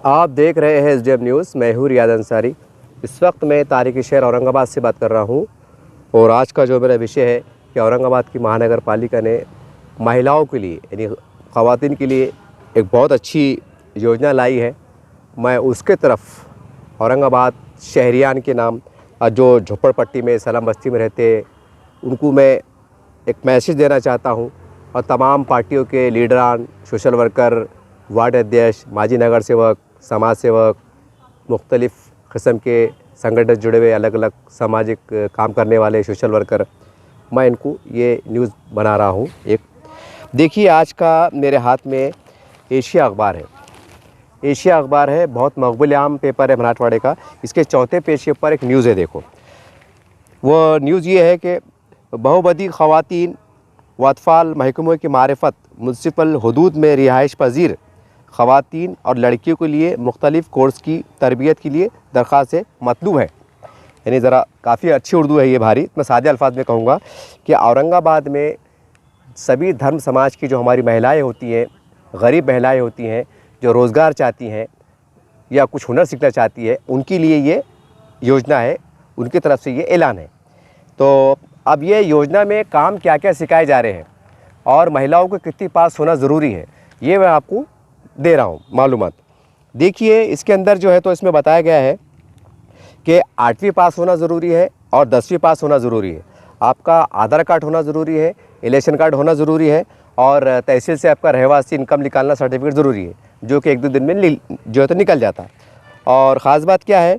आप देख रहे हैं एसडीएम न्यूज़। मैं हूँ रियाद अंसारी। इस वक्त मैं तारीखी शहर औरंगाबाद से बात कर रहा हूँ और आज का जो मेरा विषय है कि औरंगाबाद की महानगर पालिका ने महिलाओं के लिए यानी ख़वातीन के लिए एक बहुत अच्छी योजना लाई है। मैं उसके तरफ औरंगाबाद शहरियान के नाम जो झोपड़पट्टी में सलाम बस्ती में रहते हैं उनको मैं एक मैसेज देना चाहता हूँ और तमाम पार्टियों के लीडरान, सोशल वर्कर, वार्ड अध्यक्ष, माजी नगर सेवक, समाज सेवक, मुख्तलिफ़ किस्म के संगठन जुड़े हुए अलग अलग सामाजिक काम करने वाले सोशल वर्कर, मैं इनको ये न्यूज़ बना रहा हूँ। एक देखिए, आज का मेरे हाथ में एशिया अखबार है। एशिया अखबार है, बहुत मकबूल आम पेपर है मराठवाड़े का। इसके चौथे पेज के ऊपर एक न्यूज़ है। देखो, वो न्यूज़ ये है कि बहुबदी ख़वातीन व अतफ़ाल महकमे की मारिफत म्युनिसिपल हदूद में रिहाइश पजीर ख़वातीन और लड़कियों के लिए मुख्तलिफ़ कोर्स की तरबियत के लिए दरख्वास्त मतलूब है। यानी ज़रा काफ़ी अच्छी उर्दू है ये, भारी। मैं सादे अल्फाज में कहूँगा कि औरंगाबाद में सभी धर्म समाज की जो हमारी महिलाएं होती हैं, गरीब महिलाएं होती हैं, जो रोज़गार चाहती हैं या कुछ हुनर सीखना चाहती है, उनके लिए ये योजना है, उनकी तरफ से ये ऐलान है। तो अब ये योजना में काम क्या क्या सिखाए जा रहे हैं और महिलाओं को कितनी पास होना ज़रूरी है, ये मैं आपको दे रहा हूँ मालूमात। देखिए, इसके अंदर जो है तो इसमें बताया गया है कि 8वीं पास होना ज़रूरी है और 10वीं पास होना ज़रूरी है। आपका आधार कार्ड होना ज़रूरी है, इलेक्शन कार्ड होना ज़रूरी है और तहसील से आपका रहवासी इनकम निकालना सर्टिफिकेट ज़रूरी है, जो कि 1-2 दिन में जो है तो निकल जाता है। और ख़ास बात क्या है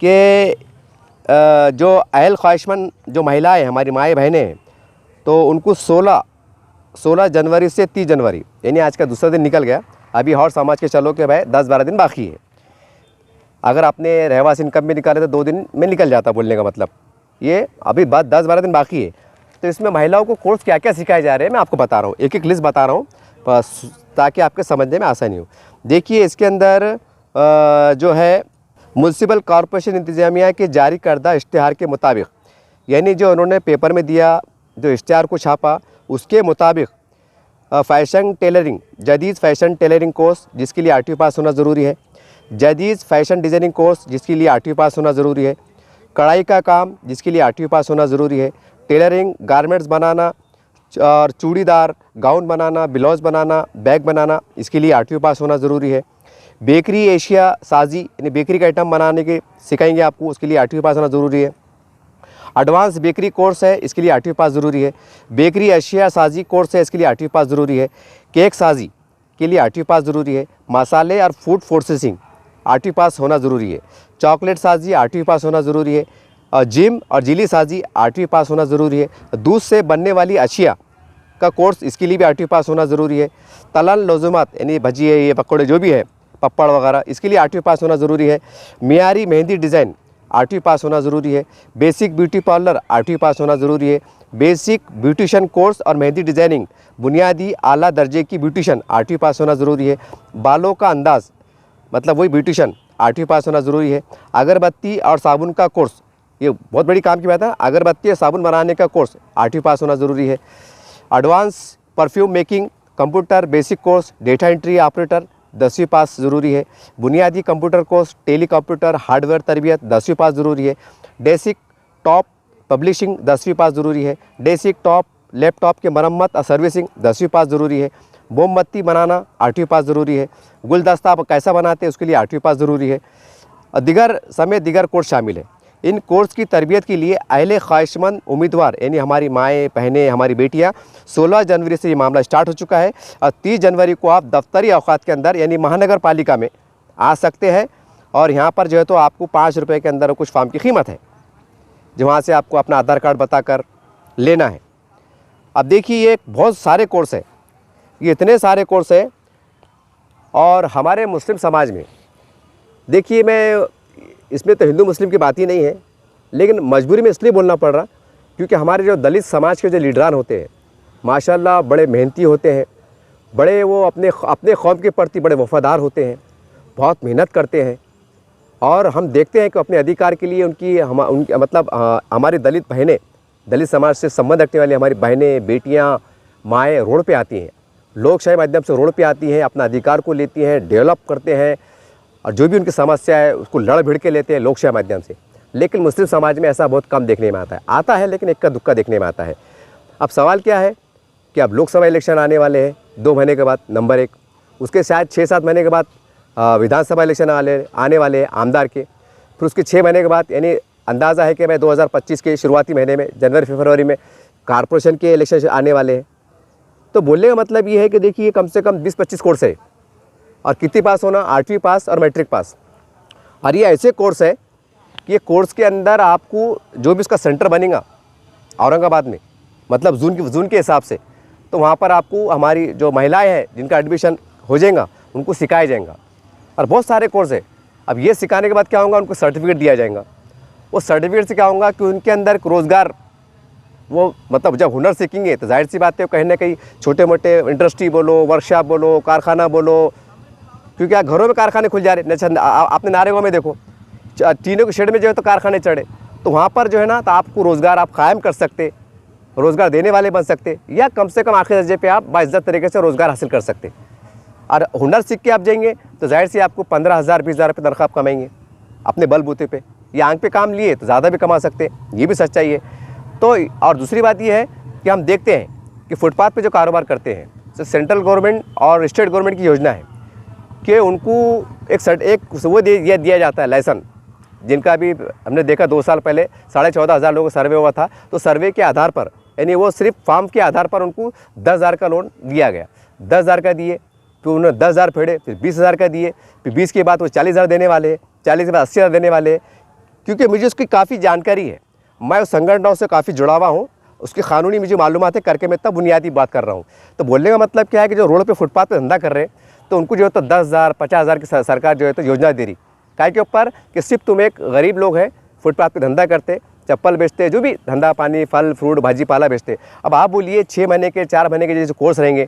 कि जो अहल ख्वाहिशमंद जो महिलाएं हमारी माएँ बहनें हैं, तो उनको 16 जनवरी से 30 जनवरी यानी आज का दूसरा दिन निकल गया। अभी और समाज के चलो कि भाई 10-12 दिन बाकी है। अगर आपने रहवासी इनकम में निकाले तो 2 दिन में निकल जाता, बोलने का मतलब ये अभी बात 10-12 दिन बाकी है। तो इसमें महिलाओं को कोर्स क्या क्या सिखाए जा रहे हैं मैं आपको बता रहा हूँ, एक एक लिस्ट बता रहा हूँ ताकि आपके समझने में आसानी हो। देखिए, इसके अंदर जो है म्युनिसिपल कॉरपोरेशन इंतज़ामिया के जारी करदा इश्तिहार के मुताबिक, यानी जो उन्होंने पेपर में दिया, जो इश्तिहार को छापा, उसके मुताबिक फ़ैशन टेलरिंग, जदीद फ़ैशन टेलरिंग कोर्स जिसके लिए 8वीं पास होना ज़रूरी है, जदीद फ़ैशन डिज़ाइनिंग कोर्स जिसके लिए 8वीं पास होना ज़रूरी है, कढ़ाई का काम जिसके लिए 8वीं पास होना ज़रूरी है, टेलरिंग, गारमेंट्स बनाना और चूड़ीदार, गाउन बनाना, ब्लाउज़ बनाना, बैग बनाना, इसके लिए 8वीं पास होना ज़रूरी है। बेकरी एशिया साजी यानी बेकरी का आइटम बनाने के सिखाएंगे आपको, उसके लिए 8वीं पास होना ज़रूरी है। एडवांस बेकरी कोर्स है, इसके लिए 8वीं पास ज़रूरी है। बेकरी एशिया साजी कोर्स है, इसके लिए 8वीं पास ज़रूरी है। केक साजी के लिए 8वीं पास ज़रूरी है। मसाले और फूड प्रोसेसिंग 8वीं पास होना ज़रूरी है। चॉकलेट साजी 8वीं पास होना ज़रूरी है। और जिम और जिली साजी 8वीं पास होना ज़रूरी है। दूध से बनने वाली अशिया का कोर्स, इसके लिए भी 8वीं पास होना ज़रूरी है। तलन लजुमात यानी भजिए, ये पकौड़े जो भी है, पप्पड़ वगैरह, इसके लिए 8वीं पास होना ज़रूरी है। मियारी मेहंदी डिज़ाइन 8वीं पास होना ज़रूरी है। बेसिक ब्यूटी पार्लर 8वीं पास होना ज़रूरी है। बेसिक ब्यूटिशन कोर्स और मेहंदी डिज़ाइनिंग, बुनियादी आला दर्जे की ब्यूटिशन 8वीं पास होना ज़रूरी है। बालों का अंदाज़ मतलब वही ब्यूटिशन 8वीं पास होना ज़रूरी है। अगरबत्ती और साबुन का कोर्स, ये बहुत बड़ी काम की बात है, अगरबत्ती और साबुन बनाने का कोर्स 8वीं पास होना ज़रूरी है। Advance perfume making, computer basic course, data entry operator 10वीं पास ज़रूरी है। बुनियादी computer course, Tally computer hardware तरबियत 10वीं पास ज़रूरी है। डेस्क टॉप पब्लिशिंग 10वीं पास ज़रूरी है। डेस्क टॉप लैपटॉप के मरम्मत और सर्विसिंग 10वीं पास ज़रूरी है। मोमबत्ती बनाना 8वीं पास ज़रूरी है। गुलदस्ता कैसा बनाते हैं उसके लिए 8वीं पास ज़रूरी है। दिगर समेत दिगर कोर्स शामिल है। इन कोर्स की तरबियत के लिए अहले ख्वाहिशमंद उम्मीदवार यानी हमारी माएँ बहनें, हमारी बेटियां 16 जनवरी से ये मामला स्टार्ट हो चुका है और 30 जनवरी को आप दफ्तरी औकात के अंदर यानी महानगर पालिका में आ सकते हैं। और यहाँ पर जो है तो आपको 5 रुपये के अंदर कुछ फॉर्म की कीमत है, जहाँ से आपको अपना आधार कार्ड बताकर लेना है। अब देखिए, ये बहुत सारे कोर्स है, ये इतने सारे कोर्स है। और हमारे मुस्लिम समाज में देखिए, मैं इसमें तो हिंदू मुस्लिम की बात ही नहीं है, लेकिन मजबूरी में इसलिए बोलना पड़ रहा क्योंकि हमारे जो दलित समाज के जो लीडरान होते हैं माशाल्लाह बड़े मेहनती होते हैं, बड़े वो अपने कौम के प्रति बड़े वफ़ादार होते हैं, बहुत मेहनत करते हैं। और हम देखते हैं कि अपने अधिकार के लिए उनकी मतलब हमारी दलित बहनें, दलित समाज से संबंध रखने वाली हमारी बहनें, बेटियां, माएँ रोड पे आती हैं, लोकशाही माध्यम से रोड पे आती हैं, अपना अधिकार को लेती हैं, डेवलप करते हैं और जो भी उनकी समस्या है उसको लड़ भिड़ के लेते हैं लोकशाही माध्यम से। लेकिन मुस्लिम समाज में ऐसा बहुत कम देखने में आता है लेकिन इक्का दुक्का देखने में आता है। अब सवाल क्या है कि अब लोकसभा इलेक्शन आने वाले हैं 2 महीने के बाद, नंबर 1। उसके शायद 6-7 महीने के बाद विधानसभा इलेक्शन आने वाले हैं आमदार के। फिर उसके 6 महीने के बाद यानी अंदाज़ा है कि भाई 2025 के शुरुआती महीने में जनवरी-फरवरी में कॉरपोरेशन के इलेक्शन आने वाले हैं। तो बोलने का मतलब ये है कि देखिए कम से कम 20-25 कोर्स है और कितनी पास होना, 8वीं पास और मैट्रिक पास। और ये ऐसे कोर्स है कि ये कोर्स के अंदर आपको जो भी उसका सेंटर बनेगा औरंगाबाद में, मतलब जून के हिसाब से, तो वहाँ पर आपको हमारी जो महिलाएं हैं जिनका एडमिशन हो जाएगा उनको सिखाया जाएगा। और बहुत सारे कोर्स है। अब ये सिखाने के बाद क्या होगा, उनको सर्टिफिकेट दिया जाएगा। वो सर्टिफिकेट से क्या होगा कि उनके अंदर रोज़गार, वो मतलब जब हुनर सीखेंगे तो जाहिर सी बात है कहीं ना कहीं छोटे मोटे इंडस्ट्री बोलो, वर्कशॉप बोलो, कारखाना बोलो, क्योंकि घरों में कारखाने खुल जा रहे। आपने नारेगांव में देखो टीनों के शेड में जो है तो कारखाने चढ़े, तो वहाँ पर जो है ना तो आपको रोज़गार आप कायम कर सकते, रोज़गार देने वाले बन सकते, या कम से कम आखिरी दर्जे पे आप बाइज्जत तरीके से रोज़गार हासिल कर सकते। और हुनर सीख के आप जाएंगे तो जाहिर सी आपको 15,000 20,000 रुपये तनख्वाह आप कमाएंगे अपने बलबूते पे, या आंख पे काम लिए तो ज़्यादा भी कमा सकते, ये भी सच्चाई है। तो और दूसरी बात ये है कि हम देखते हैं कि फुटपाथ पे जो कारोबार करते हैं, तो सेंट्रल गवर्नमेंट और स्टेट गवर्नमेंट की योजना है कि उनको एक वो दिया जाता है लाइसेंस, जिनका भी हमने देखा 2 साल पहले 14,500 लोगों का सर्वे हुआ था। तो सर्वे के आधार पर यानी वो सिर्फ फार्म के आधार पर उनको 10,000 का लोन दिया गया। 10,000 का दिए, फिर उन्होंने 10,000 फेड़े, फिर 20,000 का दिए, फिर 20 के बाद वो 40,000 देने वाले हैं, 40 के बाद 80,000 देने वाले हैं। क्योंकि मुझे उसकी काफ़ी जानकारी है, मैं उस संगठनों से काफ़ी जुड़ा हुआ हूँ, उसकी कानूनी मुझे मालूमात है करके मैं इतना बुनियादी बात कर रहा हूँ। तो बोलने का मतलब क्या है कि जो रोड पे फुटपाथ पे धंधा कर रहे हैं तो उनको जो है तो 10,000 50,000 की सरकार जो है तो योजना दे रही, काय के ऊपर कि सिर्फ तुम एक गरीब लोग हैं फुटपाथ पे धंधा करते, चप्पल बेचते, जो भी धंधा पानी फल फ्रूट भाजी पाला बेचते। अब आप बोलिए 6 महीने के 4 महीने के जैसे कोर्स रहेंगे,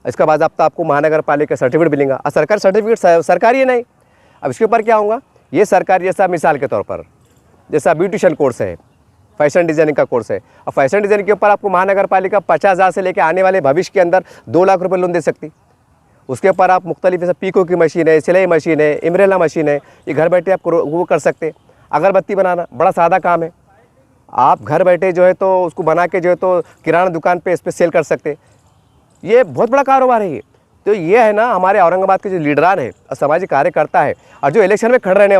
इसका बाद आपको महानगर पालिका सर्टिफिकेट मिलेगा और सरकारी सर्टिफिकेट सरकारी है नहीं। अब इसके ऊपर क्या होगा, ये सरकारी जैसा मिसाल के तौर पर जैसा ब्यूटिशियन कोर्स है, फैशन डिज़ाइनिंग का कोर्स है, और फैशन डिज़ाइनिंग के ऊपर आपको महानगर पालिका 50,000 से लेकर आने वाले भविष्य के अंदर 2 लाख रुपये लोन दे सकती। उसके ऊपर आप मुख्तलिफ जैसे पीको की मशीन है, सिलाई मशीन है, इम्ब्रेला मशीन है, ये घर बैठे आप वो कर सकते। अगरबत्ती बनाना बड़ा सादा काम है, आप घर बैठे जो है तो उसको बना के जो है तो किराना दुकान पे इस पर सेल कर सकते। ये बहुत बड़ा कारोबार है ये। तो ये है ना हमारे औरंगाबाद के जो लीडरान है और सामाजिक कार्यकर्ता है और जो इलेक्शन में खड़े रहने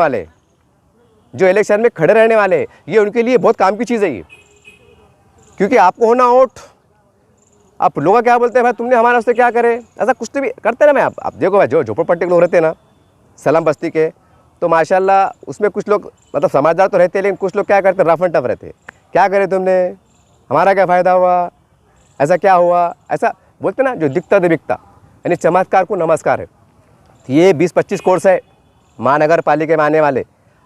वाले हैं, ये उनके लिए बहुत काम की चीज़ है ये। क्योंकि आपको होना वोट, आप लोग क्या बोलते हैं भाई तुमने हमारे वास्ते क्या करे, ऐसा कुछ तो भी करते ना। मैं आप देखो भाई जो झोपड़पट्टी के लोग रहते हैं ना सलाम बस्ती के, तो माशाल्लाह उसमें कुछ लोग मतलब समझदार तो रहते हैं, लेकिन कुछ लोग क्या करते हैं रफ एंड टफ रहते हैं। क्या करे तुमने, हमारा क्या फ़ायदा हुआ, ऐसा क्या हुआ, ऐसा बोलते ना, जो दिखता तो बिकता, यानी चमत्कार को नमस्कार है। ये 20-25 कोर्स है महानगर पालिका में आने वाले।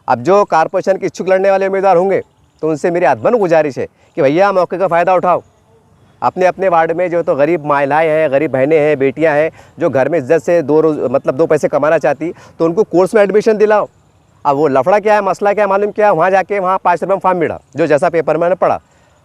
अब जो कारपोरेशन के इच्छुक लड़ने वाले उम्मीदवार होंगे तो उनसे मेरी आत्मन गुजारिश है कि भैया मौके का फ़ायदा उठाओ। अपने अपने वार्ड में जो तो गरीब महिलाएं हैं, गरीब बहनें हैं, बेटियां हैं, जो घर में इज्जत से 2 पैसे कमाना चाहती, तो उनको कोर्स में एडमिशन दिलाओ। अब वो लफड़ा क्या है, मसला क्या है मालूम क्या, वहाँ जाके वहाँ 5 रुपये में फॉर्म मिला, जो जैसा पेपर मैंने पढ़ा।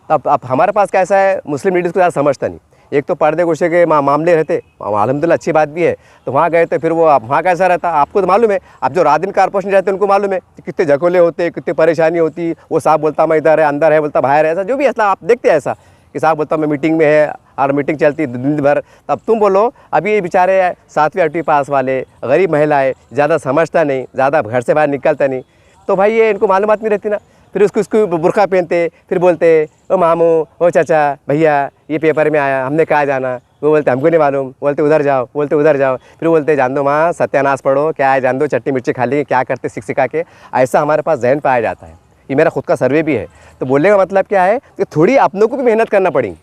अब हमारे पास कैसा है, मुस्लिम लीडर्स को ज़्यादा समझता नहीं। एक तो पर्दे गुस्से के मामले रहते, अल्हम्दुलिल्लाह अच्छी बात भी है, तो वहाँ गए तो फिर वो वहाँ कैसा रहता आपको तो मालूम है। अब जो रात दिन कारपोरेशन रहते हैं उनको मालूम है कि कितने झकोले होते, कितनी परेशानी होती। वो साहब बोलता मैं इधर है, अंदर है, बोलता बाहर है, ऐसा जो भी ऐसा आप देखते हैं ऐसा कि साहब बोलता मैं मीटिंग में है और मीटिंग चलती दिन भर। तब तुम बोलो अभी ये बेचारे 7वीं 8वीं पास वाले गरीब महिलाएँ, ज़्यादा समझता नहीं, ज़्यादा घर से बाहर निकलता नहीं, तो भाई ये इनको मालूमात नहीं रहती ना। फिर उसको बुर्का पहनते, फिर बोलते ओ मामू, ओ चाचा, भैया ये पेपर में आया, हमने कहा जाना। वो बोलते हमको नहीं मालूम, बोलते उधर जाओ, बोलते उधर जाओ, फिर बोलते जान दो माँ सत्यानाश पढ़ो, क्या है जान दो, चटनी मिर्ची खा ली, क्या करते सिख सिखा के। ऐसा हमारे पास जहन पाया जाता है। ये मेरा खुद का सर्वे भी है। तो बोलने का मतलब क्या है कि थोड़ी अपनों को भी मेहनत करना पड़ेगी।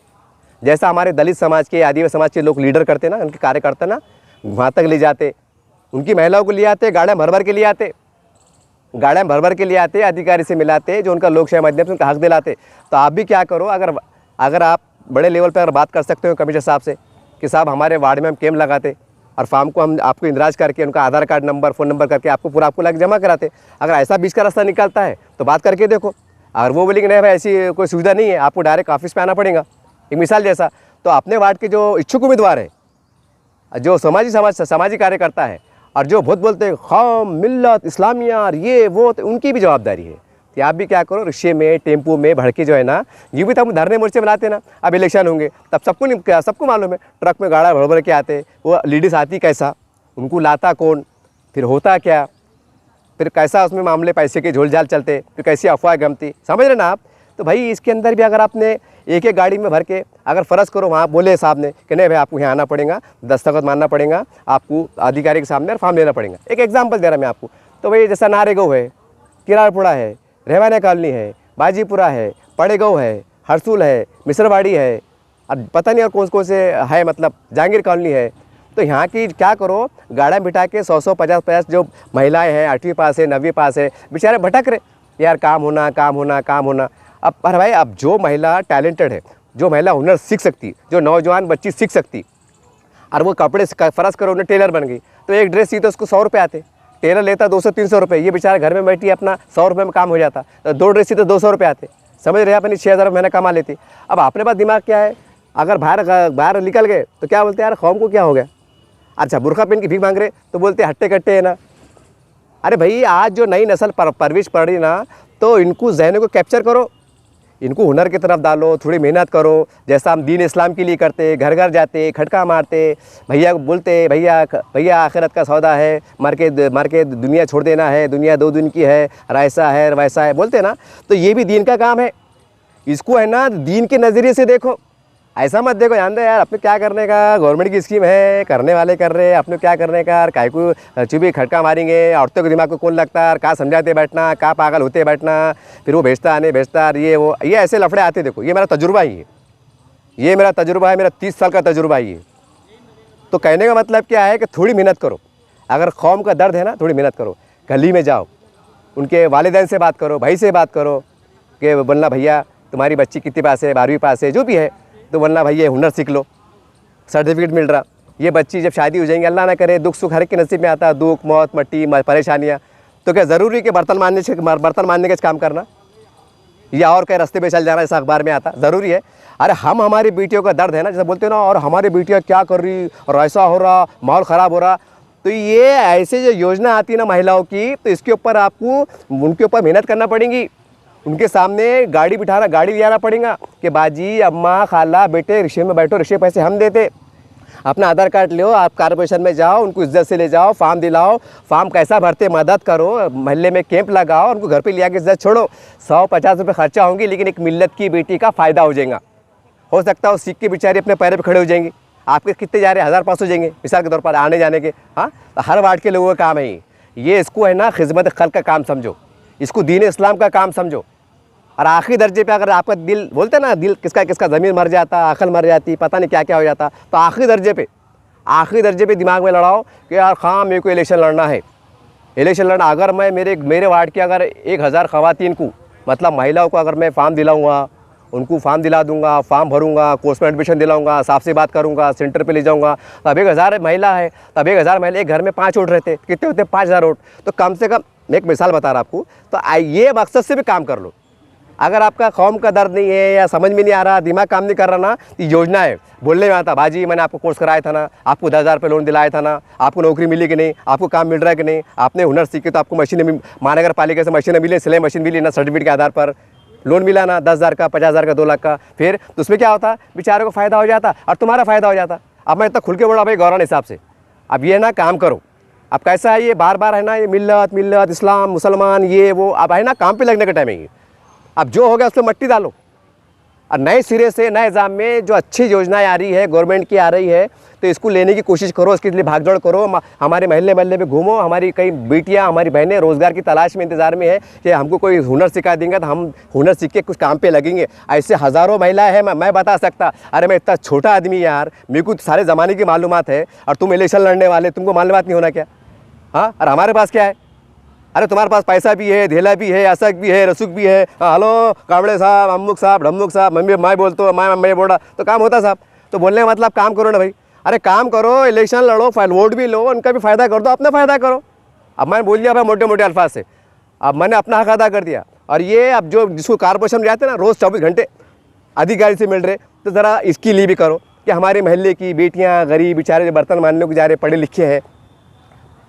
जैसा हमारे दलित समाज के, आदिवासी समाज के लोग लीडर करते ना, उनके कार्यकर्ता ना वहाँ तक ले जाते, उनकी महिलाओं को ले आते, गाड़ियाँ भर भर के लिए आते, गाड़ियाँ भर भर के लिए आते, अधिकारी से मिलाते, जो उनका लोकशाही माध्यम से उनका हक दिलाते। तो आप भी क्या करो, अगर आप बड़े लेवल पर अगर बात कर सकते हो कमिश्नर साहब से कि साहब हमारे वार्ड में हम कैंप लगाते और फार्म को हम आपको इंदराज करके उनका आधार कार्ड नंबर फ़ोन नंबर करके आपको लाके जमा कराते। अगर ऐसा बीच का रास्ता निकलता है तो बात करके देखो। अगर वो बोलेंगे नहीं भाई ऐसी कोई सुविधा नहीं है, आपको डायरेक्ट ऑफिस पे आना पड़ेगा, एक मिसाल जैसा, तो अपने वार्ड के जो इच्छुक उम्मीदवार है, जो सामाजिक कार्यकर्ता है, और जो बहुत बोलते हैं कौम मिल्लत इस्लामिया और ये वो, तो उनकी भी जवाबदारी है कि आप भी क्या करो, रिक्शे में टेम्पो में भड़ के जो है ना, ये भी तो हम धरने मोर्चे बनाते ना। अब इलेक्शन होंगे तब सबको मालूम है, ट्रक में गाड़ा भर भर के आते, वो लेडीज़ आती कैसा, उनको लाता कौन, फिर होता क्या, फिर कैसा उसमें मामले पैसे के झोलझाल चलते, फिर कैसी अफवाह गमती, समझ रहे ना आप। तो भाई इसके अंदर भी अगर आपने एक एक गाड़ी में भर के अगर फ़र्ज़ करो, वहाँ बोले साहब ने कि नहीं भाई आपको यहाँ आना पड़ेगा, दस्तखत मानना पड़ेगा, आपको अधिकारी के सामने और फॉर्म लेना पड़ेगा। एक एग्जाम्पल दे रहा मैं आपको, तो भाई जैसा नारेगांव है, किरारपुरा है, रहवाना कॉलोनी है, बाजीपुरा है, पड़ेगांव है, हरसूल है, मिसरवाड़ी है, अब पता नहीं और कौन कौन से है, मतलब जहांगीर कॉलोनी है। तो यहाँ की क्या करो, गाड़ा बिठा के 100 50 जो महिलाएं हैं, 8वीं पास है 9वीं पास है, बेचारे भटक रहे यार, काम होना काम होना काम होना। अब पर भाई अब जो महिला टैलेंटेड है, जो महिला हुनर सीख सकती, जो नौजवान बच्ची सीख सकती, और वो कपड़े फ़र्ज़ करो उन्हें टेलर बन गई, तो एक ड्रेस सी तो उसको 100 रुपये आते, टेलर लेता 200-300 रुपये, ये बेचारा घर में बैठी अपना 100 रुपये में काम हो जाता, तो 2 ड्रेस सी तो 200 रुपये आते, समझ रहे अपनी 6,000 महीना कमा लेती। अब अपने पास दिमाग क्या है, अगर बाहर निकल गए तो क्या बोलते हैं, यार कौम को क्या हो गया, अच्छा बुरखा पहन के भीख मांग रहे तो बोलते हट्टे कट्टे है ना। अरे भाई आज जो नई नस्ल परवरिश पड़ रही ना, तो इनको जहनों को कैप्चर करो, इनको हुनर की तरफ डालो, थोड़ी मेहनत करो, जैसा हम दीन इस्लाम के लिए करते, घर घर जाते, खटका मारते, भैया को बोलते भैया भैया आखिरत का सौदा है, मर के दुनिया छोड़ देना है, दुनिया 2 दिन की है, और ऐसा है वैसा है बोलते ना। तो ये भी दीन का काम है, इसको है ना दीन के नज़रिए से देखो, ऐसा मत देखो जान दो यार अपने क्या करने का, गवर्नमेंट की स्कीम है, करने वाले कर रहे हैं, अपने क्या करने का, काय को चुभी खटका मारेंगे, औरतों के दिमाग को कौन लगता है, कहाँ समझाते बैठना, कहाँ पागल होते बैठना, फिर वो भेजता नहीं भेजता, ये वो ये ऐसे लफड़े आते। देखो ये मेरा तजुर्बा ही है, ये मेरा तजुर्बा है, मेरा 30 साल का तजुर्बा ही है। तो कहने का मतलब क्या है कि थोड़ी मेहनत करो, अगर कौम का दर्द है ना, थोड़ी मेहनत करो, गली में जाओ, उनके वालिदैन से बात करो, भाई से बात करो कि बोलना भैया तुम्हारी बच्ची कितनी पास है, 12वीं पास है, जो भी है, तो बोलना भाई ये हुनर सीख लो, सर्टिफिकेट मिल रहा। ये बच्ची जब शादी हो जाएंगी, अल्लाह ना करे, दुख सुख हर एक के नसीब में आता है, दुख मौत मट्टी परेशानियाँ, तो क्या ज़रूरी कि बर्तन मारने का काम करना या और कहीं रास्ते पे चल जाना, ऐसा अखबार में आता ज़रूरी है। अरे हम हमारी बेटियों का दर्द है ना, जैसे बोलते हैं ना, और हमारी बेटियाँ क्या कर रही और ऐसा हो रहा, माहौल ख़राब हो रहा, तो ये ऐसे जो योजना आती है ना महिलाओं की, तो इसके ऊपर आपको उनके ऊपर मेहनत करना पड़ेगी, उनके सामने गाड़ी ले आना पड़ेगा कि बाजी अम्मा खाला बेटे रिक्शे में बैठो, रिक्शे पैसे हम देते, अपना आधार कार्ड लो, आप कॉर्पोरेशन में जाओ, उनको इज्जत से ले जाओ, फॉर्म दिलाओ, फॉर्म कैसा भरते मदद करो, मोहल्ले में कैंप लगाओ, उनको घर पे ले आके इज्जत छोड़ो। 100-50 रुपये खर्चा होंगी, लेकिन एक मिल्लत की बेटी का फ़ायदा हो जाएगा। हो सकता है सीख के बेचारे अपने पैरों पे खड़े हो जाएंगे। आपके कितने जा रहे हैं, 1000-500 हो जाएंगे मिसाल के तौर पर आने जाने के। हाँ, तो हर वार्ड के लोगों का काम है ये, इसको है ना खिदमत खल्क का काम समझो, इसको दीन इस्लाम का काम समझो। और आखिरी दर्जे पे अगर आपका दिल, बोलते ना दिल किसका ज़मीन मर जाता, अकल मर जाती, पता नहीं क्या क्या हो जाता, तो आखिरी दर्जे पे दिमाग में लड़ाओ कि यार हाँ मेरे को इलेक्शन लड़ना है, इलेक्शन लड़ना। अगर मैं मेरे वार्ड के अगर 1000 ख़वातीन को, मतलब महिलाओं को अगर मैं फॉर्म दिलाऊँगा, उनको फॉर्म दिला दूंगा, फॉर्म भरूंगा, कोर्स में एडमिशन दिलाऊंगा, साफ से बात करूंगा, सेंटर पे ले जाऊंगा, तब 1000 महिला है, तब 1000 महिला, एक घर में 5 वोट रहते, कितने होते, 5000 वोट। तो कम से कम मैं एक मिसाल बता रहा आपको, तो ये मकसद से भी काम कर लो। अगर आपका कौम का दर्द नहीं है या समझ में नहीं आ रहा, दिमाग काम नहीं कर रहा ना, तो योजना है, बोलने में आता बाजी मैंने आपको कोर्स कराया था ना, आपको 10,000 रुपये लोन दिलाया था ना, आपको नौकरी मिली कि नहीं, आपको काम मिल रहा है कि नहीं, आपने हुनर सीखे तो आपको मशीनें, महानगर पालिका से मशीनें मिली, सिलाई मशीन मिली ना, सर्टिफिकेट के आधार पर लोन मिला ना, 10,000 का, 50,000 का, 2 लाख का, फिर तो उसमें क्या होता, बेचारों को फ़ायदा हो जाता और तुम्हारा फ़ायदा हो जाता। अब मैं इतना खुल के बोला भाई गौरव हिसाब से, अब ये ना काम करो। अब कैसा है, ये बार बार है ना, ये मिल्लत इस्लाम मुसलमान ये वो, अब है ना काम पे लगने का टाइम है ये। अब जो हो गया उसमें मट्टी डालो और नए सिरे से नए निज़ाम में जो अच्छी योजनाएं आ रही है, गवर्नमेंट की आ रही है, तो इसको लेने की कोशिश करो, इसके लिए भागदौड़ करो, हमारे महल्ले में घूमो, हमारी कई बेटियां, हमारी बहनें रोज़गार की तलाश में इंतज़ार में है कि हमको कोई हुनर सिखा देंगे तो हम हुनर सीख के कुछ काम पे लगेंगे। ऐसे हज़ारों महिलाएं हैं, मैं बता सकता। अरे मैं इतना छोटा आदमी यार, मेरे को सारे ज़माने की मालूमात है, और तुम इलेक्शन लड़ने वाले, तुमको मालूमात नहीं होना क्या? हाँ, और हमारे पास क्या है? अरे तुम्हारे पास पैसा भी है, धेला भी है, असक भी है, रसुक भी है। हेलो कावड़े साहब, अमुक साहब, ढमुक साहब, मैं बोलता हूँ, मैं बोल रहा, तो काम होता साहब। तो बोलने का मतलब काम करो ना भाई, अरे काम करो, इलेक्शन लड़ो, वोट भी लो, उनका भी फ़ायदा कर दो, अपना फ़ायदा करो। अब मैंने बोल दिया भाई मोटे मोटे अल्फाज से, अब मैंने अपना हक अदा कर दिया। और ये अब जो जिसको कॉर्पोरेशन में जाते हैं ना, रोज़ 24 घंटे अधिकारी से मिल रहे, तो ज़रा इसके लिए भी करो कि हमारे महल्ले की बेटियाँ, गरीब बेचारे जो बर्तन मानने को जा रहे, पढ़े लिखे हैं,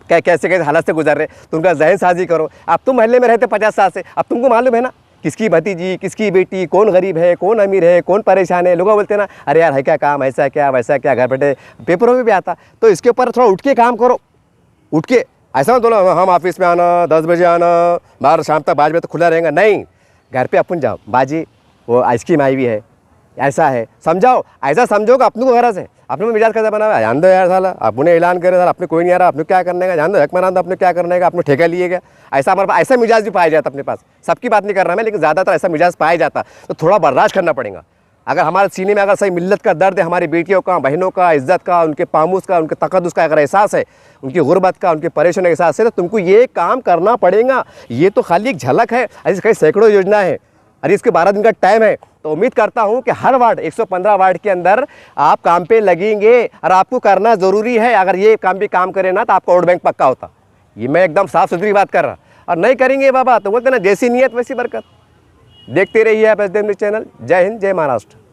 कैसे कैसे हालत से गुजर रहे, तो उनका जहन साजी करो। अब तुम मोहल्ले में रहते 50 साल से, अब तुमको मालूम है ना किसकी भतीजी, किसकी बेटी, कौन गरीब है, कौन अमीर है, कौन परेशान है। लोग बोलते हैं ना, अरे यार है क्या काम, ऐसा क्या वैसा क्या, घर बैठे पेपरों में भी आता। तो इसके ऊपर थोड़ा उठ के काम करो, उठ के। ऐसा मत बोलो हम ऑफिस में आना 10 बजे आना, बाहर शाम तक 5 बजे तक खुला रहेगा, नहीं। घर पे अपन जाओ, बाजी वो आइसक्रीम आई हुई है, ऐसा है, समझाओ। ऐसा समझोगे अपने को गरज है, अपने को मिजाज कैसा बना हुआ है, जान दो यार साला, अपने ऐलान करे साला, अपने कोई नहीं आ रहा, अपने क्या करने का, जान दो हक मना दो, अपने क्या करने का, अपने ठेका लिए गया। ऐसा हमारे पास ऐसा मिजाज भी पाया जाता अपने पास। सबकी बात नहीं कर रहा मैं, लेकिन ज़्यादातर ऐसा मिजाज पाया जाता। तो थोड़ा बर्दाश्त करना पड़ेगा। अगर हमारे सीने में अगर सही मिल्लत का दर्द है, हमारी बेटियों का, बहनों का, इज्जत का, उनके पामूस का, उनके तकद्दुस का अगर एहसास है, उनकी गुर्बत का, उनकी परेशानी का एहसास है, तो तुमको ये काम करना पड़ेगा। ये तो खाली एक झलक है, ऐसी कई सैकड़ों योजना है। अरे इसके 12 दिन का टाइम है। तो उम्मीद करता हूं कि हर वार्ड 115 वार्ड के अंदर आप काम पे लगेंगे, और आपको करना ज़रूरी है। अगर ये काम भी काम करें ना, तो आपका वोट बैंक पक्का होता। ये मैं एकदम साफ सुथरी बात कर रहा। और नहीं करेंगे बाबा तो बोलते ना, जैसी नीयत वैसी बरकत। देखते रहिए आप एसडीएम न्यूज़ चैनल। जय हिंद, जय महाराष्ट्र।